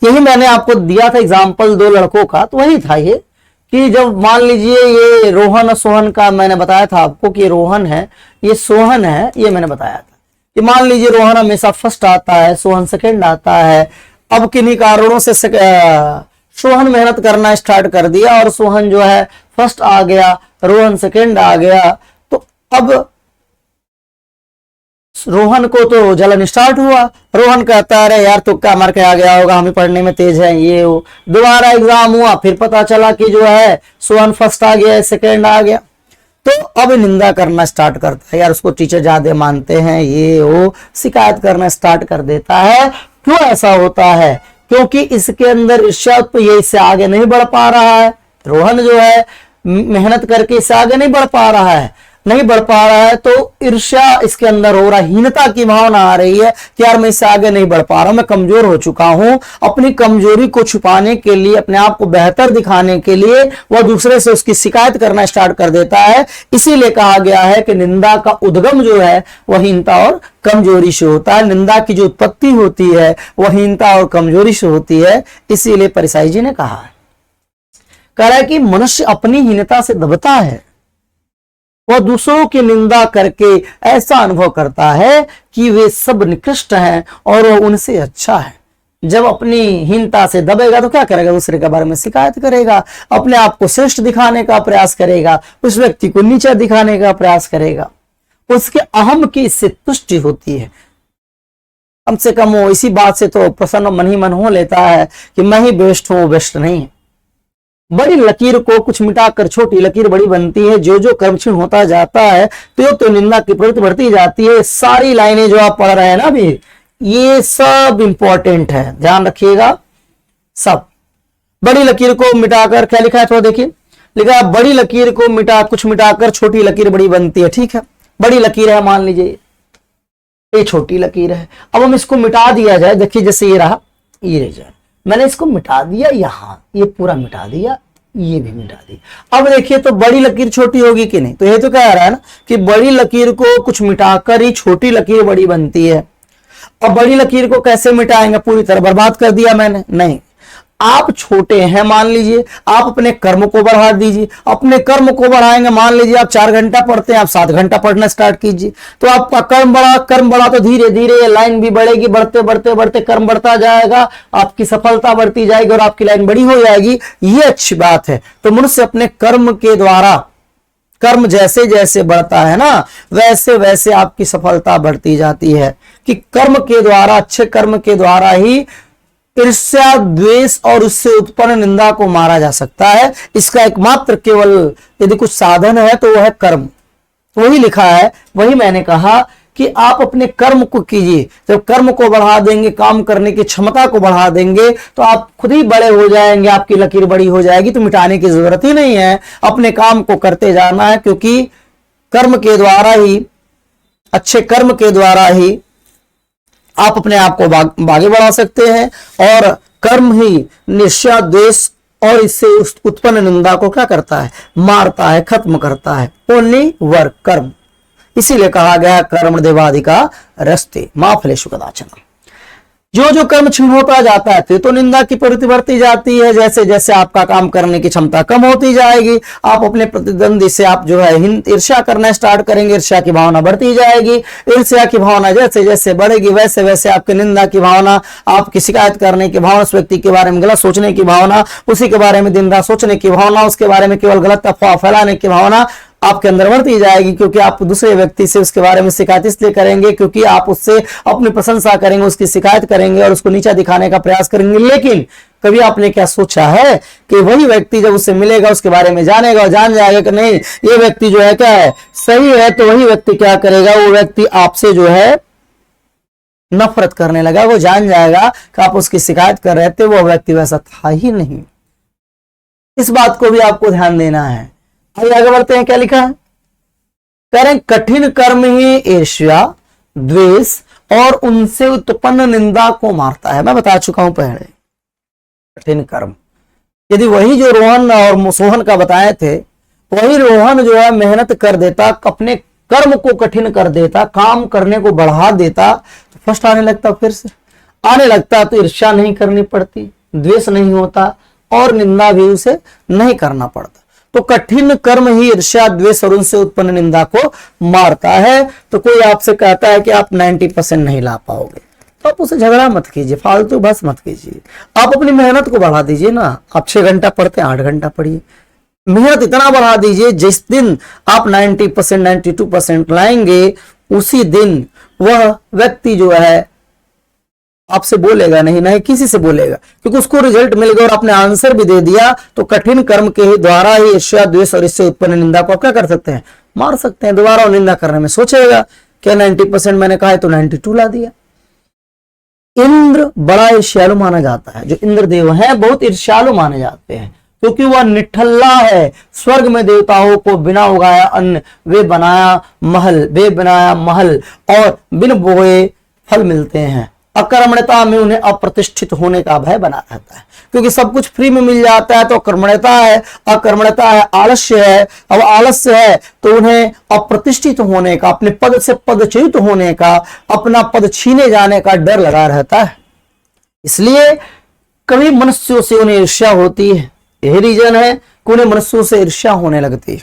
यही मैंने आपको दिया था एग्जाम्पल 2 लड़कों का, तो वही था ये कि जब मान लीजिए ये रोहन और सोहन का मैंने बताया था आपको कि रोहन है, ये सोहन है, ये मैंने बताया था कि मान लीजिए रोहन हमेशा फर्स्ट आता है, सोहन सेकंड आता है। अब किन्हीं कारणों से सोहन मेहनत करना स्टार्ट कर दिया और सोहन जो है फर्स्ट आ गया, रोहन सेकंड आ गया, तो अब रोहन को तो जलन स्टार्ट हुआ। रोहन कहता है अरे यार तुक्का मार के आ गया होगा, हम ही पढ़ने में तेज है, ये हो। दोबारा एग्जाम हुआ, फिर पता चला कि जो है सोहन फर्स्ट आ गया, सेकंड आ गया, तो अब निंदा करना स्टार्ट करता है, यार उसको टीचर ज्यादा मानते हैं, ये वो, शिकायत करना स्टार्ट कर देता है। क्यों ऐसा होता है? क्योंकि इसके अंदर ईर्ष्या, ये इससे आगे नहीं बढ़ पा रहा है। रोहन जो है मेहनत करके इससे आगे नहीं बढ़ पा रहा है, तो ईर्ष्या इसके अंदर हो रहा है, हीनता की भावना आ रही है कि यार मैं इससे आगे नहीं बढ़ पा रहा हूं, मैं कमजोर हो चुका हूं। अपनी कमजोरी को छुपाने के लिए, अपने आप को बेहतर दिखाने के लिए वह दूसरे से उसकी शिकायत करना स्टार्ट कर देता है। इसीलिए कहा गया है कि निंदा का उद्गम जो है वह हीनता और कमजोरी से होता है। निंदा की जो उत्पत्ति होती है वह हीनता और कमजोरी से होती है। इसीलिए परिसाई जी ने कहा है कि मनुष्य अपनी हीनता से दबता है, वह दूसरों की निंदा करके ऐसा अनुभव करता है कि वे सब निकृष्ट हैं और वह उनसे अच्छा है। जब अपनी हीनता से दबेगा तो क्या करेगा? दूसरे के बारे में शिकायत करेगा, अपने आप को श्रेष्ठ दिखाने का प्रयास करेगा, उस व्यक्ति को नीचा दिखाने का प्रयास करेगा। उसके अहम की इससे तुष्टि होती है। कम से कम वो इसी बात से तो प्रसन्न मन ही मन हो लेता है कि मैं ही बेस्ट हूं, वो बेस्ट नहीं है। बड़ी लकीर को कुछ मिटाकर छोटी लकीर बड़ी बनती है। जो जो कर्मक्षीण होता जाता है तो निंदा की प्रवृत्ति बढ़ती जाती है। सारी लाइनें जो आप पढ़ रहे हैं ना अभी, ये सब इंपॉर्टेंट है, ध्यान रखिएगा सब। बड़ी लकीर को मिटाकर, क्या लिखा है थोड़ा देखिए, लिखा बड़ी लकीर को कुछ मिटाकर छोटी लकीर बड़ी बनती है। ठीक है, बड़ी लकीर है, मान लीजिए ये छोटी लकीर है। अब हम इसको मिटा दिया जाए, देखिए जैसे ये रहा, ये रह जाए, मैंने इसको मिटा दिया, यहां ये पूरा मिटा दिया, ये भी मिटा दिया। अब देखिए तो बड़ी लकीर छोटी होगी कि नहीं? तो ये तो कह रहा है ना कि बड़ी लकीर को कुछ मिटाकर ही छोटी लकीर बड़ी बनती है। अब बड़ी लकीर को कैसे मिटाएंगे? पूरी तरह बर्बाद कर दिया मैंने? नहीं, आप छोटे हैं, मान लीजिए आप अपने कर्म को बढ़ा दीजिए। अपने कर्म को बढ़ाएंगे, मान लीजिए आप 4 घंटा पढ़ते हैं, आप 7 घंटा पढ़ना स्टार्ट कीजिए, तो आपका कर्म बढ़ा तो धीरे धीरे ये लाइन भी बढ़ेगी, बढ़ते बढ़ते बढ़ते कर्म बढ़ता जाएगा, आपकी सफलता बढ़ती जाएगी और आपकी लाइन बड़ी हो जाएगी। ये अच्छी बात है। तो मनुष्य अपने कर्म के द्वारा, कर्म जैसे जैसे बढ़ता है ना, वैसे वैसे आपकी सफलता बढ़ती जाती है। कि कर्म के द्वारा, अच्छे कर्म के द्वारा ही ईर्ष्या, द्वेष और उससे उत्पन्न निंदा को मारा जा सकता है। इसका एकमात्र केवल यदि कुछ साधन है तो वह है कर्म। वही लिखा है, वही मैंने कहा कि आप अपने कर्म को कीजिए। जब कर्म को बढ़ा देंगे, काम करने की क्षमता को बढ़ा देंगे, तो आप खुद ही बड़े हो जाएंगे, आपकी लकीर बड़ी हो जाएगी। तो मिटाने की जरूरत ही नहीं है, अपने काम को करते जाना है। क्योंकि कर्म के द्वारा ही, अच्छे कर्म के द्वारा ही आप अपने आप को आगे बढ़ा सकते हैं। और कर्म ही ईर्ष्या, द्वेष और इससे उत्पन्न निंदा को क्या करता है? मारता है, खत्म करता है। ओनली वर्क, कर्म। इसीलिए कहा गया कर्म देवाधिका रस्ते मां फलेषु कदाचन। जो जो कर्म क्षीण होता जाता है तो निंदा की प्रवृत्ति बढ़ती जाती है। जैसे जैसे आपका काम करने की क्षमता कम होती जाएगी, आप अपने प्रतिद्वंदी से आप जो है ईर्ष्या करना स्टार्ट करेंगे, ईर्ष्या की भावना बढ़ती जाएगी। ईर्ष्या की भावना जैसे जैसे बढ़ेगी वैसे वैसे आपकी निंदा की भावना, आपकी शिकायत करने की भावना, उस व्यक्ति के बारे में गलत सोचने की भावना, उसी के बारे में दिन रात सोचने की भावना, उसके बारे में केवल गलत अफवाह फैलाने की भावना आपके अंदर बढ़ती जाएगी। क्योंकि आप दूसरे व्यक्ति से उसके बारे में शिकायत इसलिए करेंगे क्योंकि आप उससे अपनी प्रशंसा करेंगे, उसकी शिकायत करेंगे और उसको नीचा दिखाने का प्रयास करेंगे। लेकिन कभी आपने क्या सोचा है कि वही व्यक्ति जब उससे मिलेगा, उसके बारे में जानेगा और जान जाएगा कि नहीं ये व्यक्ति जो है क्या है, सही है, तो वही व्यक्ति क्या करेगा? वो व्यक्ति आपसे जो है नफरत करने लगा। वो जान जाएगा कि आप उसकी शिकायत कर रहे थे, वो व्यक्ति वैसा था ही नहीं। इस बात को भी आपको ध्यान देना है। आगे बढ़ते हैं, क्या लिखा है? कह रहे कठिन कर्म ही ईर्ष्या, द्वेष और उनसे उत्पन्न निंदा को मारता है। मैं बता चुका हूं पहले, कठिन कर्म। यदि वही जो रोहन और सोहन का बताए थे, वही रोहन जो है मेहनत कर देता, अपने कर्म को कठिन कर देता, काम करने को बढ़ा देता, तो फर्स्ट आने लगता फिर से। आने लगता तो ईर्ष्या नहीं करनी पड़ती, द्वेष नहीं होता और निंदा भी उसे नहीं करना पड़ता। तो कठिन कर्म ही ईर्ष्या, द्वेष और उनसे उत्पन्न निंदा को मारता है। तो कोई आपसे कहता है कि आप 90% नहीं ला पाओगे, तो आप उसे झगड़ा मत कीजिए, फालतू बस मत कीजिए। आप अपनी मेहनत को बढ़ा दीजिए ना। आप 6 घंटा पढ़ते हैं, 8 घंटा पढ़िए। मेहनत इतना बढ़ा दीजिए, जिस दिन आप 90% 92% लाएंगे, उसी दिन वह व्यक्ति जो है आपसे बोलेगा नहीं, नहीं किसी से बोलेगा, क्योंकि उसको रिजल्ट मिल गया और आपने आंसर भी दे दिया। तो कठिन कर्म के द्वारा ही ईर्ष्या, द्वेष और इससे उत्पन्न निंदा को आप क्या कर सकते हैं, मार सकते हैं। दोबारा निंदा करने में सोचेगा क्या 90% मैंने कहा है तो 92 ला दिया। इंद्र बड़ा ईर्ष्यालु माना जाता है। जो इंद्रदेव है बहुत ईर्ष्यालु माने जाते हैं, क्योंकि वह निठल्ला है। स्वर्ग में देवताओं को बिना उगाया अन्न वे बनाया महल और बिन बोए फल मिलते हैं। अकर्मण्यता में उन्हें अप्रतिष्ठित होने का भय बना रहता है, क्योंकि सब कुछ फ्री में मिल जाता है। तो अकर्मण्यता है, आलस्य है। अब आलस्य है तो उन्हें अप्रतिष्ठित होने का, अपने पद से पदच्युत होने का, अपना पद छीने जाने का डर लगा रहता है। इसलिए कभी मनुष्यों से उन्हें ईर्ष्या होती है। यही रीजन है कि उन्हें मनुष्यों से ईर्ष्या होने लगती है,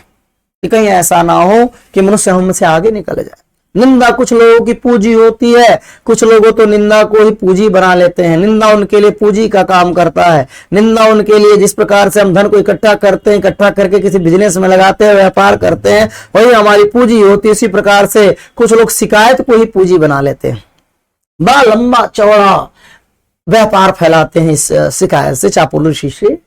कि कहीं ऐसा ना हो कि मनुष्य हमसे आगे निकल जाए। निंदा कुछ लोगों की पूंजी होती है, कुछ लोगों तो निंदा को ही पूंजी बना लेते हैं। निंदा उनके लिए पूंजी का काम करता है। निंदा उनके लिए, जिस प्रकार से हम धन को इकट्ठा करते हैं, इकट्ठा करके किसी बिजनेस में लगाते हैं, व्यापार करते हैं, वही हमारी पूंजी होती है। इसी प्रकार से कुछ लोग शिकायत को ही पूंजी बना लेते हैं, बड़ा लंबा चौड़ा व्यापार फैलाते हैं इस शिकायत से, चापलूसी से।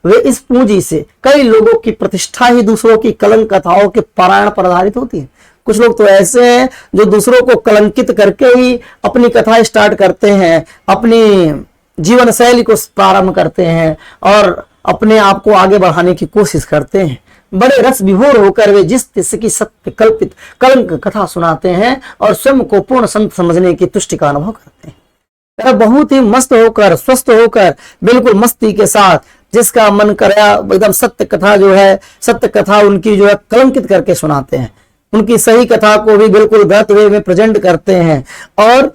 वे इस पूंजी से कई लोगों की प्रतिष्ठा ही दूसरों की कलंक कथाओं के पारायण पर आधारित होती है। कुछ लोग तो ऐसे हैं जो दूसरों को कलंकित करके ही अपनी कथा स्टार्ट करते हैं, अपनी जीवन शैली को प्रारंभ करते हैं और अपने आप को आगे बढ़ाने की कोशिश करते हैं। बड़े रस विभोर होकर वे जिस किसी सत्य कल्पित कलंक कथा सुनाते हैं और स्वयं को पूर्ण संत समझने की तुष्टि का अनुभव करते हैं। बहुत ही मस्त होकर, स्वस्थ होकर, बिल्कुल मस्ती के साथ, जिसका मन कराया एकदम सत्य कथा जो है, सत्य कथा उनकी जो है कलंकित करके सुनाते हैं। उनकी सही कथा को भी बिल्कुल गलत वे में प्रेजेंट करते हैं और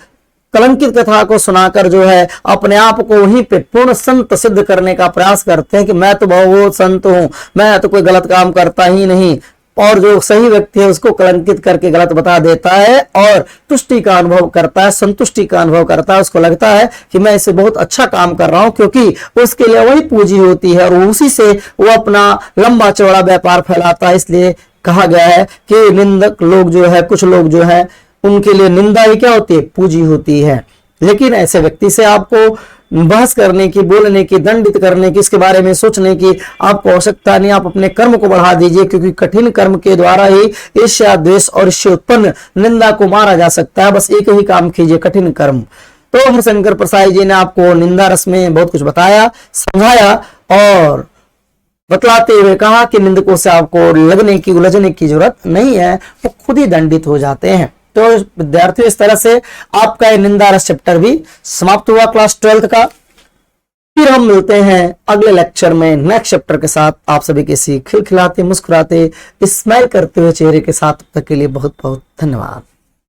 कलंकित कथा को सुनाकर जो है अपने आप को वहीं पे पूर्ण संत सिद्ध करने का प्रयास करते हैं कि मैं तो बहुत संत हूं, मैं तो कोई गलत काम करता ही नहीं। और जो सही व्यक्ति है उसको कलंकित करके गलत बता देता है और तुष्टि का अनुभव करता है, संतुष्टि का अनुभव करता है। उसको लगता है कि मैं इसे बहुत अच्छा काम कर रहा हूं, क्योंकि उसके लिए वही पूंजी होती है और उसी से वो अपना लंबा चौड़ा व्यापार फैलाता है। इसलिए कहा गया है कि निंदक लोग जो है, कुछ लोग जो है, उनके लिए निंदा ही क्या होती है, पूंजी होती है। लेकिन ऐसे व्यक्ति से आपको बहस करने की, बोलने की, दंडित करने की, इसके बारे में सोचने की आपको आवश्यकता नहीं। आप अपने कर्म को बढ़ा दीजिए, क्योंकि कठिन कर्म के द्वारा ही ईर्ष्या, द्वेष और इससे उत्पन्न निंदा को मारा जा सकता है। बस एक ही काम कीजिए, कठिन कर्म। तो हरिशंकर प्रसाद जी ने आपको निंदा रस में बहुत कुछ बताया, समझाया और बतलाते हुए कहा कि निंदकों से आपको लगने की, उलझने की जरूरत नहीं है, वो खुद ही दंडित हो जाते हैं। तो विद्यार्थियों, इस तरह से आपका ये निंदा रस चैप्टर भी समाप्त हुआ क्लास 12th का। फिर हम मिलते हैं अगले लेक्चर में नेक्स्ट चैप्टर के साथ। आप सभी के खिलखिलाते, मुस्कुराते, स्माइल करते हुए चेहरे के साथ। तब तक के लिए बहुत बहुत धन्यवाद।